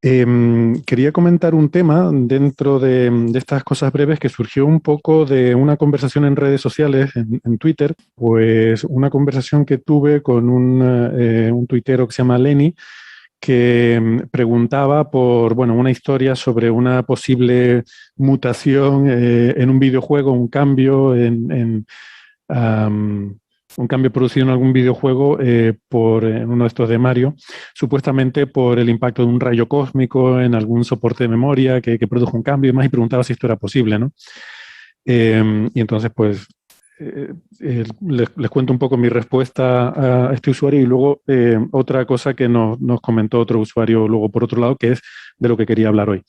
Quería comentar un tema dentro de estas cosas breves que surgió un poco de una conversación en redes sociales, en Twitter, pues una conversación que tuve con un tuitero que se llama Lenny, que preguntaba por, bueno, una historia sobre una posible mutación en un videojuego, un cambio am, un cambio producido en algún videojuego por en uno de estos de Mario, supuestamente por el impacto de un rayo cósmico en algún soporte de memoria que produjo un cambio y demás, y preguntaba si esto era posible, ¿no? Y entonces, pues, les cuento un poco mi respuesta a este usuario y luego otra cosa que nos comentó otro usuario luego por otro lado, que es de lo que quería hablar hoy.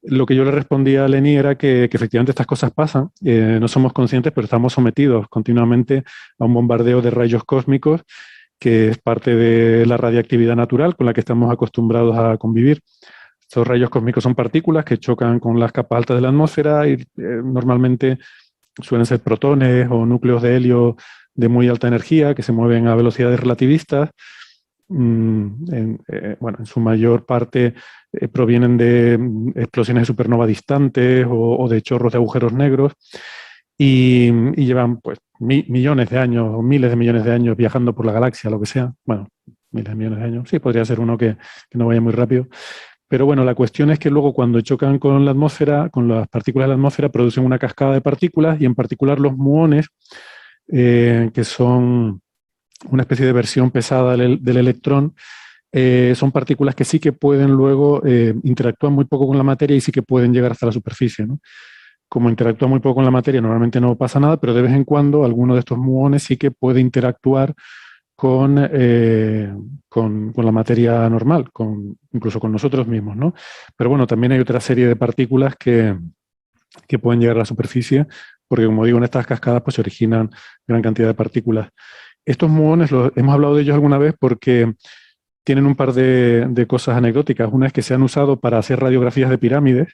Lo que yo le respondía a Lenny era que efectivamente estas cosas pasan, no somos conscientes, pero estamos sometidos continuamente a un bombardeo de rayos cósmicos que es parte de la radiactividad natural con la que estamos acostumbrados a convivir. Estos rayos cósmicos son partículas que chocan con las capas altas de la atmósfera y normalmente suelen ser protones o núcleos de helio de muy alta energía que se mueven a velocidades relativistas. Bueno, en su mayor parte provienen de explosiones de supernova distantes o de chorros de agujeros negros y llevan pues millones de años o miles de millones de años viajando por la galaxia, lo que sea. Bueno, miles de millones de años. Sí, podría ser uno que no vaya muy rápido. Pero bueno, la cuestión es que luego cuando chocan con la atmósfera, con las partículas de la atmósfera, producen una cascada de partículas y en particular los muones, que son una especie de versión pesada del electrón, son partículas que sí que pueden luego interactuar muy poco con la materia y sí que pueden llegar hasta la superficie, ¿no? Como interactúa muy poco con la materia, normalmente no pasa nada, pero de vez en cuando alguno de estos muones sí que puede interactuar con la materia normal, incluso con nosotros mismos, ¿no? Pero bueno, también hay otra serie de partículas que pueden llegar a la superficie, porque como digo, en estas cascadas pues se originan gran cantidad de partículas. Estos muones, hemos hablado de ellos alguna vez porque tienen un par de cosas anecdóticas. Una es que se han usado para hacer radiografías de pirámides.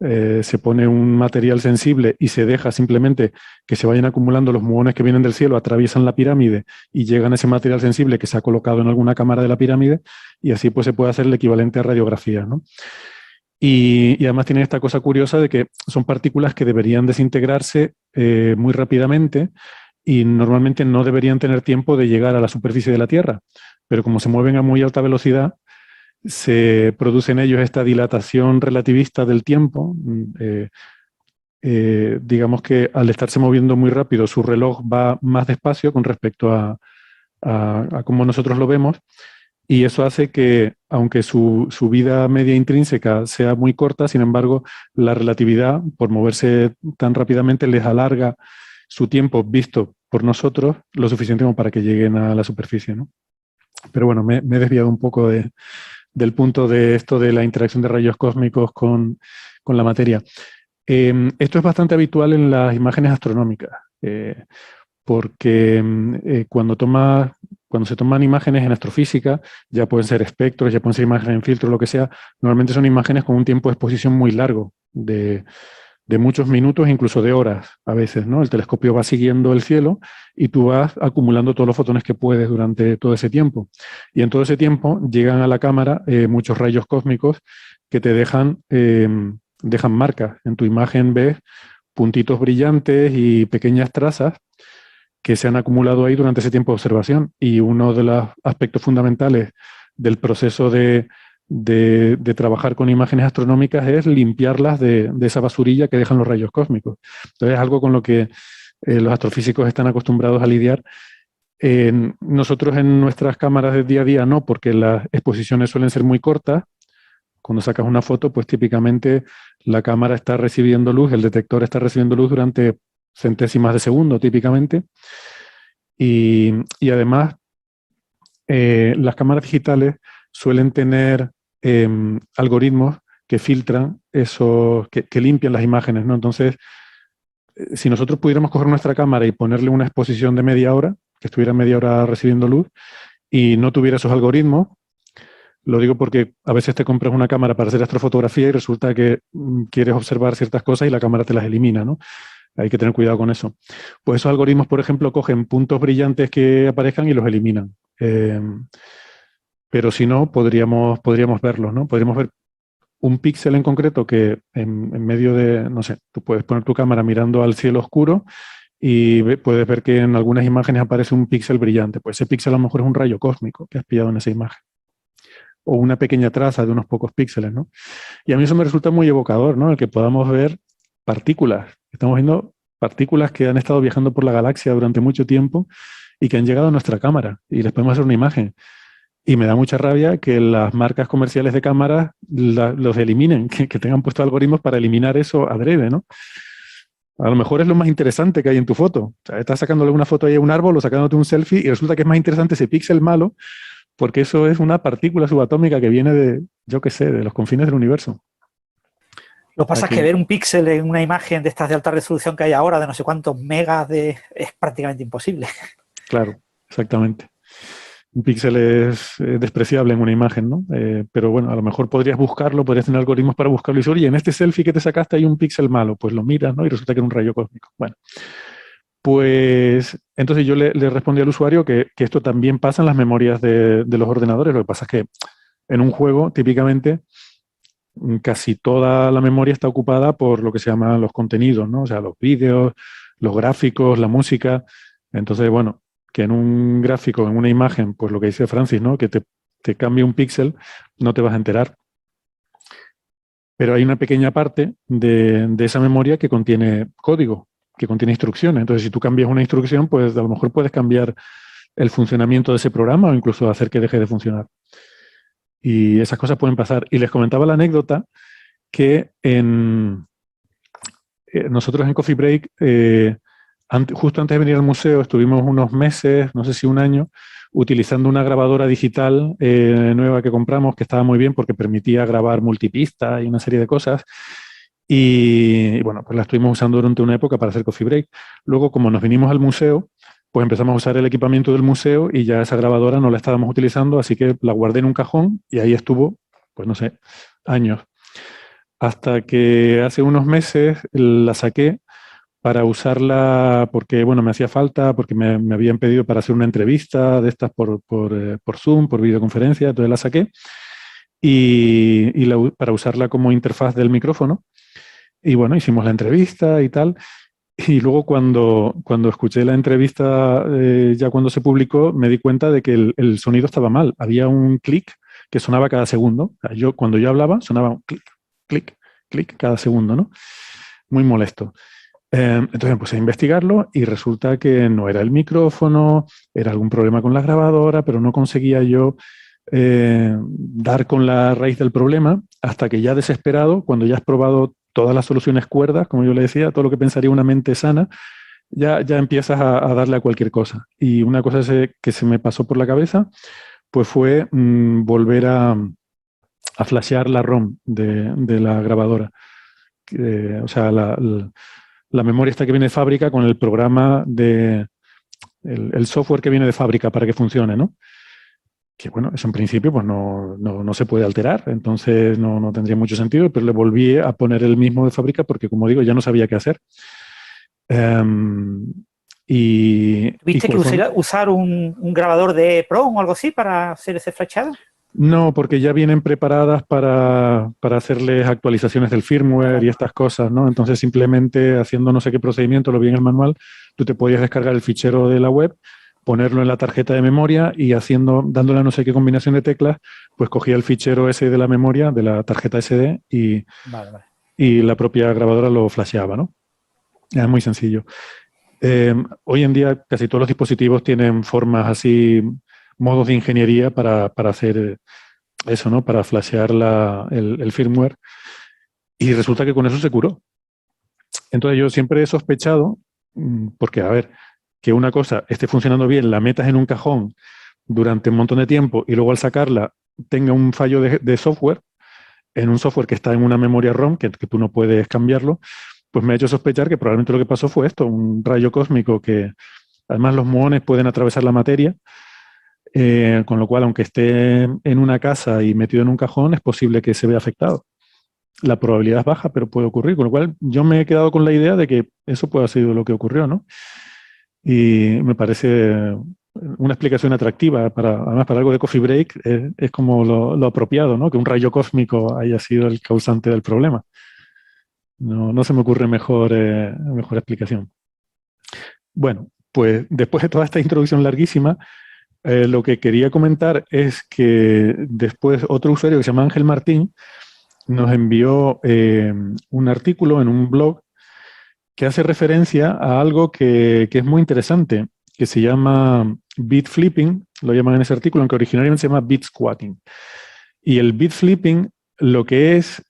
Se pone un material sensible y se deja simplemente que se vayan acumulando los muones que vienen del cielo, atraviesan la pirámide y llegan a ese material sensible que se ha colocado en alguna cámara de la pirámide y así pues se puede hacer el equivalente a radiografías, ¿no? Y además tienen esta cosa curiosa de que son partículas que deberían desintegrarse muy rápidamente y normalmente no deberían tener tiempo de llegar a la superficie de la Tierra, pero como se mueven a muy alta velocidad, se produce en ellos esta dilatación relativista del tiempo. Digamos que al estarse moviendo muy rápido, su reloj va más despacio con respecto a cómo nosotros lo vemos, y eso hace que, aunque su vida media intrínseca sea muy corta, sin embargo, la relatividad, por moverse tan rápidamente, les alarga su tiempo visto por nosotros lo suficiente como para que lleguen a la superficie, ¿no? Pero bueno, me he desviado un poco del punto de esto de la interacción de rayos cósmicos con la materia. Esto es bastante habitual en las imágenes astronómicas, porque cuando se toman imágenes en astrofísica, ya pueden ser espectros, ya pueden ser imágenes en filtro, lo que sea, normalmente son imágenes con un tiempo de exposición muy largo, de muchos minutos, incluso de horas a veces, ¿no? El telescopio va siguiendo el cielo y tú vas acumulando todos los fotones que puedes durante todo ese tiempo. Y en todo ese tiempo llegan a la cámara muchos rayos cósmicos que te dejan marcas. En tu imagen ves puntitos brillantes y pequeñas trazas que se han acumulado ahí durante ese tiempo de observación. Y uno de los aspectos fundamentales del proceso de trabajar con imágenes astronómicas es limpiarlas de esa basurilla que dejan los rayos cósmicos. Entonces es algo con lo que los astrofísicos están acostumbrados a lidiar. Nosotros en nuestras cámaras de día a día no, porque las exposiciones suelen ser muy cortas. Cuando sacas una foto, pues típicamente la cámara está recibiendo luz, el detector está recibiendo luz durante centésimas de segundo, típicamente. Y además, las cámaras digitales suelen tener algoritmos que filtran eso, que limpian las imágenes, ¿no? Entonces, si nosotros pudiéramos coger nuestra cámara y ponerle una exposición de media hora, que estuviera media hora recibiendo luz, y no tuviera esos algoritmos, lo digo porque a veces te compras una cámara para hacer astrofotografía y resulta que quieres observar ciertas cosas y la cámara te las elimina, ¿no? Hay que tener cuidado con eso. Pues esos algoritmos, por ejemplo, cogen puntos brillantes que aparezcan y los eliminan. Pero si no, podríamos verlos, ¿no? Podríamos ver un píxel en concreto que en medio de, no sé, tú puedes poner tu cámara mirando al cielo oscuro y puedes ver que en algunas imágenes aparece un píxel brillante. Pues ese píxel a lo mejor es un rayo cósmico que has pillado en esa imagen. O una pequeña traza de unos pocos píxeles, ¿no? Y a mí eso me resulta muy evocador, ¿no? El que podamos ver partículas. Estamos viendo partículas que han estado viajando por la galaxia durante mucho tiempo y que han llegado a nuestra cámara y les podemos hacer una imagen. Y me da mucha rabia que las marcas comerciales de cámaras los eliminen, que tengan puesto algoritmos para eliminar eso adrede, ¿no? A lo mejor es lo más interesante que hay en tu foto. O sea, estás sacándole una foto ahí a un árbol o sacándote un selfie y resulta que es más interesante ese píxel malo porque eso es una partícula subatómica que viene de, yo qué sé, de los confines del universo. Lo que pasa es que ver un píxel en una imagen de estas de alta resolución que hay ahora, de no sé cuántos megas, es prácticamente imposible. Claro, exactamente. Un píxel es despreciable en una imagen, ¿no? Pero bueno, a lo mejor podrías buscarlo, podrías tener algoritmos para buscarlo y decir, oye, en este selfie que te sacaste hay un píxel malo, pues lo miras, ¿no? Y resulta que era un rayo cósmico. Bueno, pues entonces yo le respondí al usuario que esto también pasa en las memorias de los ordenadores. Lo que pasa es que en un juego, típicamente, casi toda la memoria está ocupada por lo que se llaman los contenidos, ¿no? O sea, los vídeos, los gráficos, la música. Entonces, bueno, que en un gráfico, en una imagen, pues lo que dice Francis, ¿no? Que te cambie un píxel, no te vas a enterar. Pero hay una pequeña parte de esa memoria que contiene código, que contiene instrucciones. Entonces, si tú cambias una instrucción, pues a lo mejor puedes cambiar el funcionamiento de ese programa o incluso hacer que deje de funcionar. Y esas cosas pueden pasar. Y les comentaba la anécdota que nosotros en Coffee Break, justo antes de venir al museo, estuvimos unos meses, no sé si un año, utilizando una grabadora digital nueva que compramos, que estaba muy bien porque permitía grabar multipista y una serie de cosas. Y bueno, pues la estuvimos usando durante una época para hacer Coffee Break. Luego, como nos vinimos al museo, pues empezamos a usar el equipamiento del museo y ya esa grabadora no la estábamos utilizando, así que la guardé en un cajón y ahí estuvo, pues no sé, años. Hasta que hace unos meses la saqué para usarla porque, bueno, me hacía falta, porque me habían pedido para hacer una entrevista de estas por Zoom, por videoconferencia, entonces la saqué para usarla como interfaz del micrófono. Y bueno, hicimos la entrevista y tal. Y luego cuando escuché la entrevista, ya cuando se publicó, me di cuenta de que el sonido estaba mal. Había un clic que sonaba cada segundo. O sea, cuando yo hablaba, sonaba un clic, clic, clic cada segundo, ¿no? Muy molesto. Entonces me puse a investigarlo y resulta que no era el micrófono, era algún problema con la grabadora, pero no conseguía yo dar con la raíz del problema hasta que ya desesperado, cuando ya has probado todas las soluciones cuerdas, como yo le decía, todo lo que pensaría una mente sana, ya empiezas a darle a cualquier cosa. Y una cosa que se me pasó por la cabeza, pues fue volver a flashear la ROM de la grabadora. O sea, la memoria esta que viene de fábrica con el programa el software que viene de fábrica para que funcione, ¿no? Que bueno, eso en principio pues no se puede alterar, entonces no tendría mucho sentido, pero le volví a poner el mismo de fábrica porque, como digo, ya no sabía qué hacer. ¿Tuviste que usar un grabador de PROM o algo así para hacer ese flashado? No, porque ya vienen preparadas para hacerles actualizaciones del firmware y estas cosas, ¿no? Entonces, simplemente haciendo no sé qué procedimiento, lo vi en el manual, tú te podías descargar el fichero de la web, ponerlo en la tarjeta de memoria y dándole no sé qué combinación de teclas, pues cogía el fichero ese de la memoria, de la tarjeta SD y la propia grabadora lo flasheaba, ¿no? Es muy sencillo. Hoy en día casi todos los dispositivos tienen formas así, modos de ingeniería para hacer eso, ¿no? Para flashear el firmware. Y resulta que con eso se curó. Entonces yo siempre he sospechado, porque a ver, que una cosa esté funcionando bien, la metas en un cajón durante un montón de tiempo y luego al sacarla tenga un fallo de software, en un software que está en una memoria ROM, que tú no puedes cambiarlo, pues me ha hecho sospechar que probablemente lo que pasó fue esto, un rayo cósmico que además los muones pueden atravesar la materia, con lo cual aunque esté en una casa y metido en un cajón es posible que se vea afectado. La probabilidad es baja, pero puede ocurrir, con lo cual yo me he quedado con la idea de que eso puede haber sido lo que ocurrió, ¿no? Y me parece una explicación atractiva, además para algo de coffee break, es como lo apropiado, ¿no? Que un rayo cósmico haya sido el causante del problema. No se me ocurre mejor explicación. Bueno, pues después de toda esta introducción larguísima, lo que quería comentar es que después otro usuario que se llama Ángel Martín nos envió un artículo en un blog que hace referencia a algo que es muy interesante, que se llama bit flipping, lo llaman en ese artículo, aunque originalmente se llama bit squatting. Y el bit flipping lo que es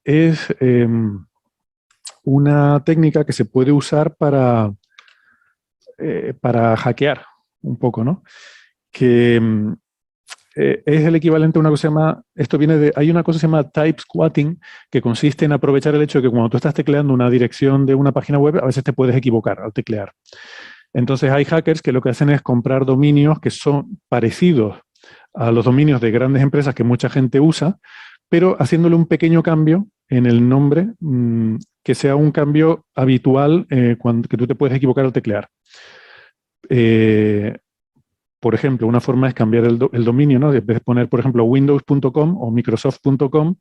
una técnica que se puede usar para hackear un poco, ¿no? Que es el equivalente a una cosa que se llama, hay una cosa que se llama type squatting, que consiste en aprovechar el hecho de que cuando tú estás tecleando una dirección de una página web, a veces te puedes equivocar al teclear. Entonces hay hackers que lo que hacen es comprar dominios que son parecidos a los dominios de grandes empresas que mucha gente usa, pero haciéndole un pequeño cambio en el nombre, que sea un cambio habitual que tú te puedes equivocar al teclear. Por ejemplo, una forma es cambiar el dominio, ¿no? En vez de poner, por ejemplo, windows.com o microsoft.com,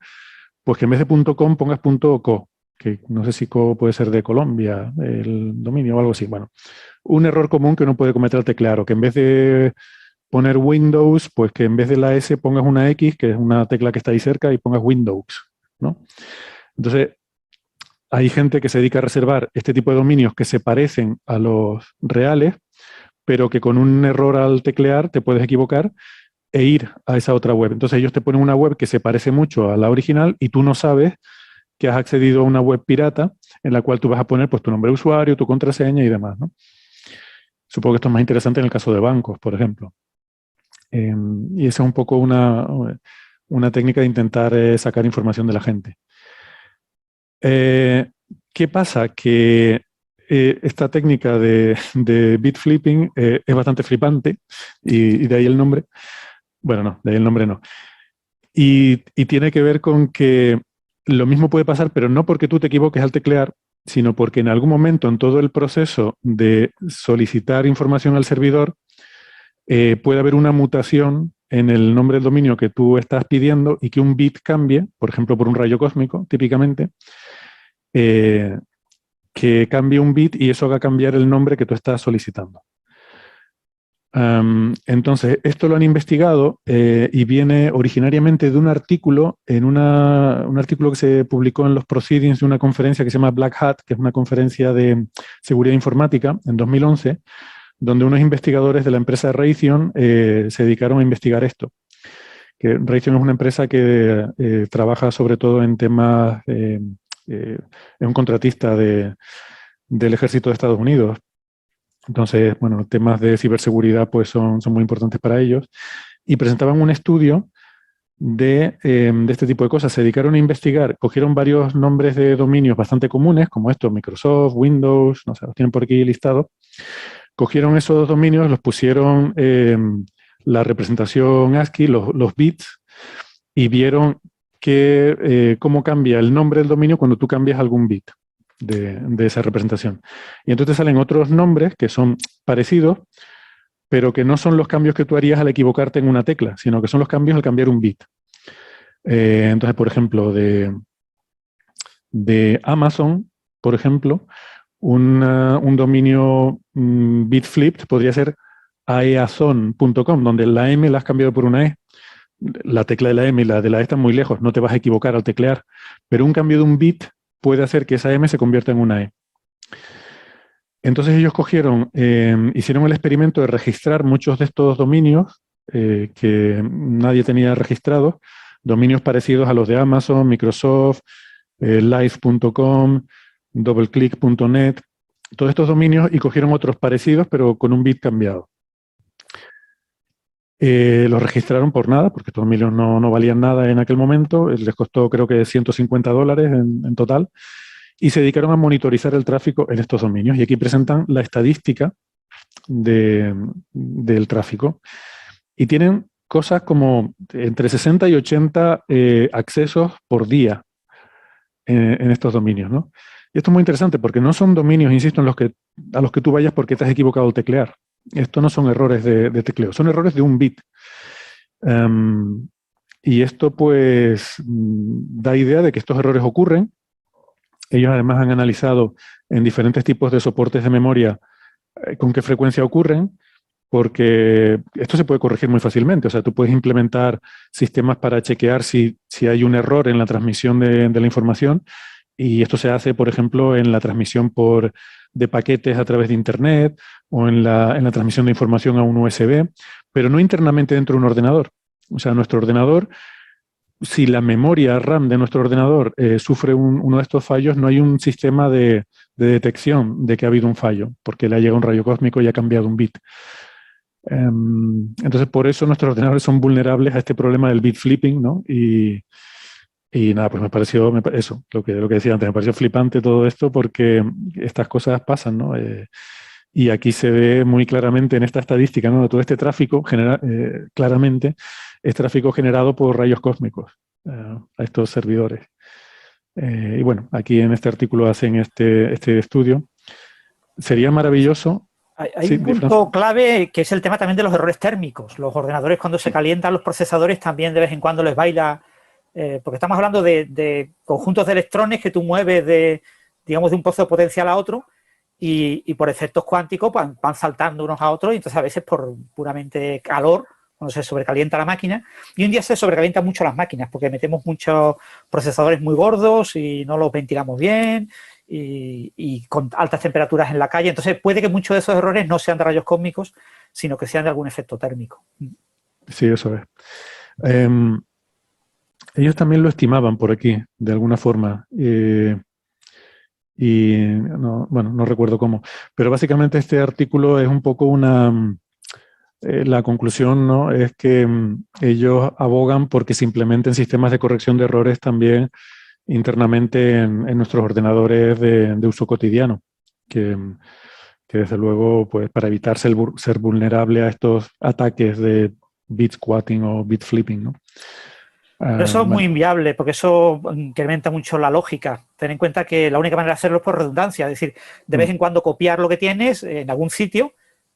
pues que en vez de .com pongas .co, que no sé si co puede ser de Colombia, el dominio o algo así. Bueno, un error común que uno puede cometer al teclear, o que en vez de poner Windows, pues que en vez de la S pongas una X, que es una tecla que está ahí cerca, y pongas Windows, ¿no? Entonces, hay gente que se dedica a reservar este tipo de dominios que se parecen a los reales, pero que con un error al teclear te puedes equivocar e ir a esa otra web. Entonces ellos te ponen una web que se parece mucho a la original y tú no sabes que has accedido a una web pirata en la cual tú vas a poner pues tu nombre de usuario, tu contraseña y demás, ¿no? Supongo que esto es más interesante en el caso de bancos, por ejemplo. Y esa es un poco una técnica de intentar sacar información de la gente. ¿Qué pasa? Que esta técnica de bit flipping es bastante flipante y de ahí el nombre. Bueno, no, de ahí el nombre no. Y tiene que ver con que lo mismo puede pasar, pero no porque tú te equivoques al teclear, sino porque en algún momento en todo el proceso de solicitar información al servidor puede haber una mutación en el nombre del dominio que tú estás pidiendo y que un bit cambie, por ejemplo, por un rayo cósmico, típicamente, que cambie un bit y eso haga cambiar el nombre que tú estás solicitando. Entonces, esto lo han investigado y viene originariamente de un artículo, un artículo que se publicó en los proceedings de una conferencia que se llama Black Hat, que es una conferencia de seguridad informática en 2011, donde unos investigadores de la empresa Raytheon se dedicaron a investigar esto. Que Raytheon es una empresa que trabaja sobre todo en temas, es un contratista del ejército de Estados Unidos. Entonces, bueno, temas de ciberseguridad pues son muy importantes para ellos. Y presentaban un estudio de este tipo de cosas. Se dedicaron a investigar, cogieron varios nombres de dominios bastante comunes, como estos, Microsoft, Windows, no sé, los tienen por aquí listados. Cogieron esos dominios, los pusieron la representación ASCII, los bits, y vieron cómo cambia el nombre del dominio cuando tú cambias algún bit de esa representación. Y entonces salen otros nombres que son parecidos, pero que no son los cambios que tú harías al equivocarte en una tecla, sino que son los cambios al cambiar un bit. Entonces, por ejemplo, de Amazon, por ejemplo, un dominio bit flipped podría ser aeazon.com, donde la M la has cambiado por una E. La tecla de la M y la de la E están muy lejos, no te vas a equivocar al teclear, pero un cambio de un bit puede hacer que esa M se convierta en una E. Entonces ellos hicieron el experimento de registrar muchos de estos dominios que nadie tenía registrados, dominios parecidos a los de Amazon, Microsoft, live.com, doubleclick.net, todos estos dominios, y cogieron otros parecidos pero con un bit cambiado. Los registraron por nada, porque estos dominios no valían nada en aquel momento, les costó creo que $150 en total, y se dedicaron a monitorizar el tráfico en estos dominios. Y aquí presentan la estadística del tráfico. Y tienen cosas como entre 60 y 80 accesos por día en estos dominios, ¿no? Y esto es muy interesante porque no son dominios, insisto, a los que tú vayas porque te has equivocado al teclear. esto no son errores de tecleo, son errores de un bit. Y esto pues da idea de que estos errores ocurren. Ellos además han analizado en diferentes tipos de soportes de memoria con qué frecuencia ocurren, porque esto se puede corregir muy fácilmente. O sea, tú puedes implementar sistemas para chequear si hay un error en la transmisión de la información, y esto se hace, por ejemplo, en la transmisión de paquetes a través de Internet o en la transmisión de información a un USB, pero no internamente dentro de un ordenador. O sea, nuestro ordenador, si la memoria RAM de nuestro ordenador sufre uno de estos fallos, no hay un sistema de detección de que ha habido un fallo, porque le ha llegado un rayo cósmico y ha cambiado un bit. Entonces, por eso nuestros ordenadores son vulnerables a este problema del bit flipping, ¿no? Y nada, pues me pareció eso, lo que decía antes, me pareció flipante todo esto porque estas cosas pasan, ¿no? Y aquí se ve muy claramente en esta estadística, ¿no? Todo este tráfico, claramente, es tráfico generado por rayos cósmicos a estos servidores. Y bueno, aquí en este artículo hacen este estudio. Sería maravilloso. Hay un punto clave que es el tema también de los errores térmicos. Los ordenadores, cuando se calientan los procesadores, también de vez en cuando les baila, porque estamos hablando de conjuntos de electrones que tú mueves digamos, de un pozo potencial a otro, y por efectos cuánticos van saltando unos a otros, y entonces a veces por puramente calor, cuando se sobrecalienta la máquina, y un día se sobrecalientan mucho las máquinas porque metemos muchos procesadores muy gordos y no los ventilamos bien, y con altas temperaturas en la calle. Entonces puede que muchos de esos errores no sean de rayos cósmicos, sino que sean de algún efecto térmico. Sí, eso es. Ellos también lo estimaban por aquí, de alguna forma. Y no recuerdo cómo. Pero básicamente este artículo es un poco la conclusión, ¿no? Es que ellos abogan porque se implementen sistemas de corrección de errores también internamente en nuestros ordenadores de uso cotidiano, que desde luego, pues para evitar ser vulnerable a estos ataques de bit squatting o bit flipping, ¿no? Pero eso es muy inviable, porque eso incrementa mucho la lógica. Ten en cuenta que la única manera de hacerlo es por redundancia, es decir, de vez en cuando copiar lo que tienes en algún sitio,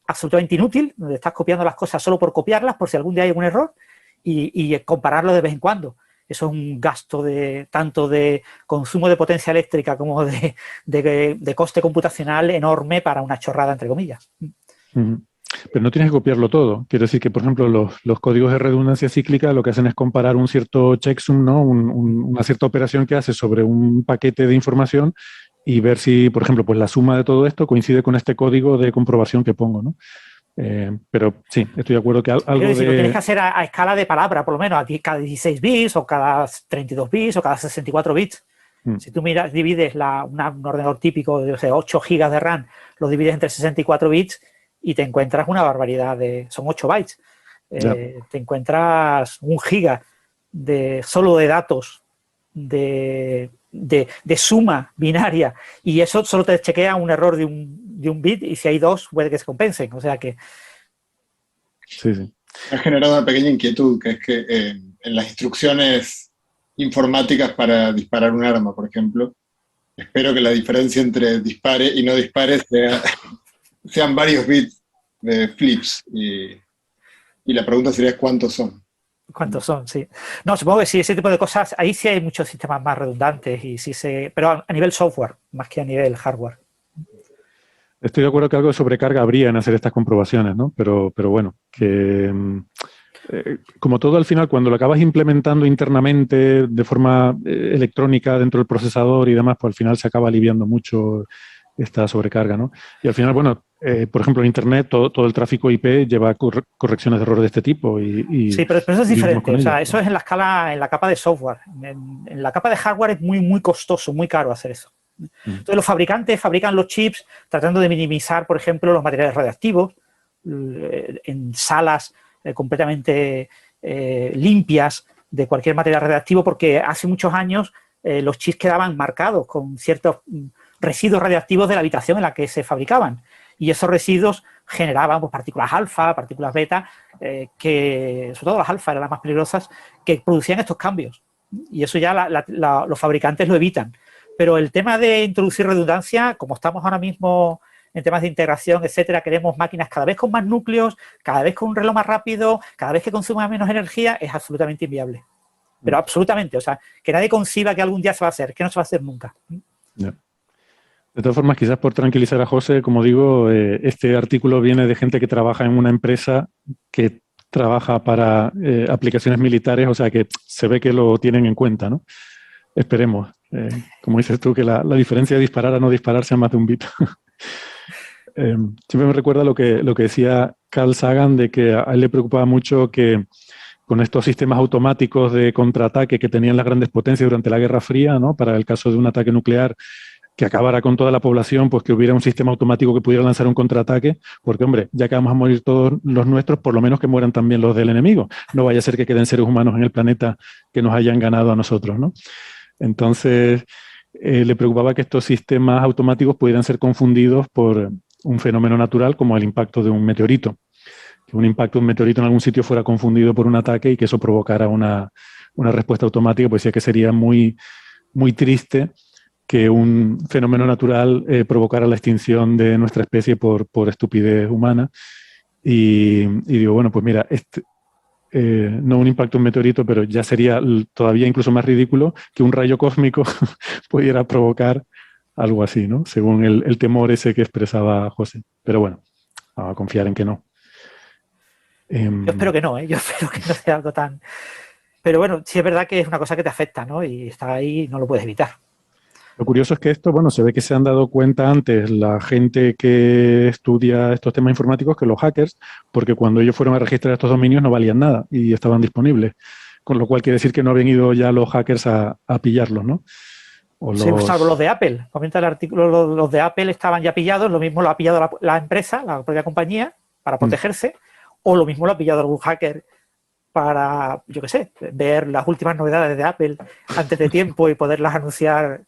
absolutamente inútil, donde estás copiando las cosas solo por copiarlas, por si algún día hay algún error, y compararlo de vez en cuando. Eso es un gasto tanto de consumo de potencia eléctrica como de coste computacional enorme para una chorrada, entre comillas. Pero no tienes que copiarlo todo. Quiero decir que, por ejemplo, los códigos de redundancia cíclica lo que hacen es comparar un cierto checksum, ¿no? Una cierta operación que hace sobre un paquete de información y ver si, por ejemplo, pues la suma de todo esto coincide con este código de comprobación que pongo, ¿no? Pero sí, estoy de acuerdo que algo lo tienes que hacer a escala de palabra, por lo menos, aquí cada 16 bits o cada 32 bits o cada 64 bits. Si tú divides un ordenador típico de 8 gigas de RAM, lo divides entre 64 bits y te encuentras una barbaridad son 8 bytes. Te encuentras 1 giga solo de datos de suma binaria, y eso solo te chequea un error de un bit, y si hay 2 puede que se compensen. O sea que... Sí. Ha generado una pequeña inquietud, que es que en las instrucciones informáticas para disparar un arma, por ejemplo, espero que la diferencia entre dispare y no dispare sean varios bits de flips, y la pregunta sería ¿cuántos son? ¿Cuántos son? Sí. No, supongo que sí, ese tipo de cosas, ahí sí hay muchos sistemas más redundantes, pero a nivel software, más que a nivel hardware. Estoy de acuerdo que algo de sobrecarga habría en hacer estas comprobaciones, ¿no? Pero bueno, que como todo al final, cuando lo acabas implementando internamente de forma electrónica dentro del procesador y demás, pues al final se acaba aliviando mucho esta sobrecarga, ¿no? Y al final, bueno, por ejemplo, en Internet todo el tráfico IP lleva correcciones de errores de este tipo. Sí, pero eso es diferente. O sea, eso es en la capa de software. En la capa de hardware es muy, muy costoso, muy caro hacer eso. Entonces los fabricantes fabrican los chips tratando de minimizar, por ejemplo, los materiales radiactivos en salas completamente limpias de cualquier material radiactivo, porque hace muchos años los chips quedaban marcados con ciertos residuos radiactivos de la habitación en la que se fabricaban, y esos residuos generaban pues, partículas alfa, partículas beta, que sobre todo las alfa eran las más peligrosas, que producían estos cambios, y eso ya los fabricantes lo evitan. Pero el tema de introducir redundancia, como estamos ahora mismo en temas de integración, etcétera, queremos máquinas cada vez con más núcleos, cada vez con un reloj más rápido, cada vez que consuma menos energía, es absolutamente inviable. Pero absolutamente, o sea, que nadie conciba que algún día se va a hacer, que no se va a hacer nunca. Yeah. De todas formas, quizás por tranquilizar a José, como digo, este artículo viene de gente que trabaja en una empresa que trabaja para aplicaciones militares, o sea que se ve que lo tienen en cuenta, ¿no? Esperemos, como dices tú, que la diferencia de disparar a no disparar sea más de un bit. Siempre me recuerda lo que decía Carl Sagan, de que a él le preocupaba mucho que con estos sistemas automáticos de contraataque que tenían las grandes potencias durante la Guerra Fría, ¿no? Para el caso de un ataque nuclear que acabara con toda la población, pues que hubiera un sistema automático que pudiera lanzar un contraataque, porque, hombre, ya que vamos a morir todos los nuestros, por lo menos que mueran también los del enemigo. No vaya a ser que queden seres humanos en el planeta que nos hayan ganado a nosotros, ¿no? Entonces, le preocupaba que estos sistemas automáticos pudieran ser confundidos por un fenómeno natural como el impacto de un meteorito. Que un impacto de un meteorito en algún sitio fuera confundido por un ataque y que eso provocara una respuesta automática, pues decía que sería muy, muy triste que un fenómeno natural provocara la extinción de nuestra especie por estupidez humana. Y digo, bueno, pues mira, no un impacto de un meteorito, pero ya sería todavía incluso más ridículo que un rayo cósmico pudiera provocar algo así, ¿no? Según el temor ese que expresaba José. Pero bueno, vamos a confiar en que no. Yo espero que no, yo espero que no sea algo tan... Pero bueno, sí es verdad que es una cosa que te afecta, ¿no? Y está ahí y no lo puedes evitar. Lo curioso es que esto, bueno, se ve que se han dado cuenta antes la gente que estudia estos temas informáticos que los hackers, porque cuando ellos fueron a registrar estos dominios no valían nada y estaban disponibles. Con lo cual quiere decir que no habían ido ya los hackers a pillarlos, ¿no? Sí, salvo los de Apple. Comenta el artículo, los de Apple estaban ya pillados, lo mismo lo ha pillado la empresa, la propia compañía, para protegerse, o lo mismo lo ha pillado algún hacker para, yo qué sé, ver las últimas novedades de Apple antes de tiempo y poderlas anunciar